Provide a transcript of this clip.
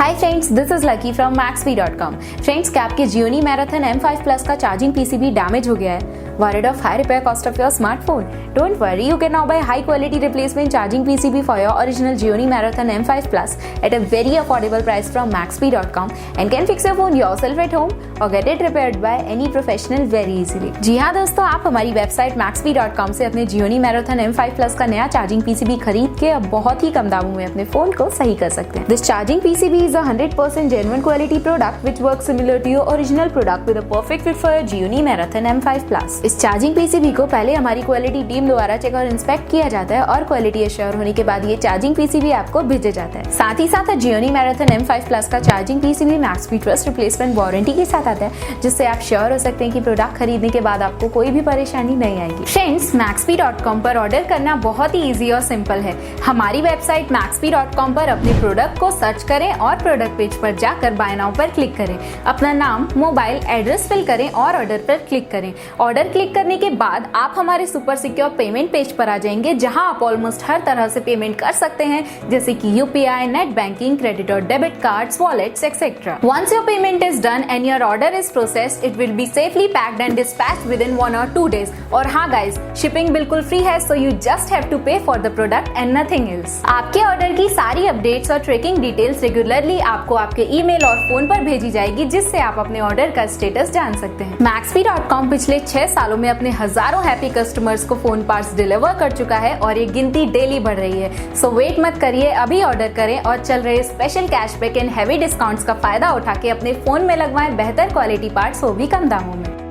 Hi friends, this is lucky from Maxbhi.com। Friends, क्या आपके Gionee marathon M5 Plus का charging PCB damage हो गया है? Worried of high repair cost of your smartphone? Don't worry, you can now buy high quality replacement charging PCB for your original Gionee Marathon M5 Plus at a very affordable price from Maxbhi.com and can fix your phone yourself at home or get it repaired by any professional very easily। जी हाँ दोस्तों, आप हमारी website Maxbhi.com से अपने Gionee Marathon M5 Plus का नया charging PCB खरीद के अब बहुत ही कम दामों में अपने फोन को सही कर सकते हैं। This charging PCB is a 100% genuine quality product which works similar to your original product with a perfect fit for your Gionee Marathon M5 Plus। इस चार्जिंग पीसीबी को पहले हमारी क्वालिटी टीम द्वारा चेक और इंस्पेक्ट किया जाता है और क्वालिटी एश्योर होने के बाद ये चार्जिंग पीसीबी आपको भेजा जाता है। साथ ही साथ Gionee Marathon M5 Plus का charging PCB Maxbhi trust replacement warranty के साथ आता है, जिससे आप श्योर हो सकते हैं कि प्रोडक्ट खरीदने के बाद आपको कोई भी परेशानी नहीं आएगी। फ्रेंड्स, Maxbhi.com पर ऑर्डर करना बहुत ही ईजी और सिंपल है। हमारी वेबसाइट Maxbhi.com पर अपने प्रोडक्ट को सर्च करें और प्रोडक्ट पेज पर जाकर बाय नाउ पर क्लिक करें। अपना नाम, मोबाइल, एड्रेस फिल करें और ऑर्डर पर क्लिक करें। ऑर्डर क्लिक करने के बाद आप हमारे सुपर सिक्योर पेमेंट पेज पर आ जाएंगे, जहां आप ऑलमोस्ट हर तरह से पेमेंट कर सकते हैं, जैसे कि यूपीआई, नेट बैंकिंग, क्रेडिट और debit cards, wallets etcetera. Once your payment is done and your order is processed, it will be safely packed and dispatched within 1 or 2 days। और हाँ गाइज, शिपिंग बिल्कुल free है, so you just have to pay for the product and nothing else. आपके order की सारी updates और tracking details regularly आपको आपके ईमेल और फोन पर भेजी जाएगी, जिससे आप अपने ऑर्डर का स्टेटस जान सकते हैं। Maxbhi.com पिछले 6 सालों में अपने हजारों हैप्पी कस्टमर्स को फोन पार्ट्स डिलीवर कर चुका है और ये गिनती डेली बढ़ रही है। सो वेट मत करिए, अभी ऑर्डर करें और चल रहे special cashback and heavy discounts का फायदा उठा के अपने फोन में लगवाएं बेहतर क्वालिटी पार्ट्स, वो भी कम दामों में।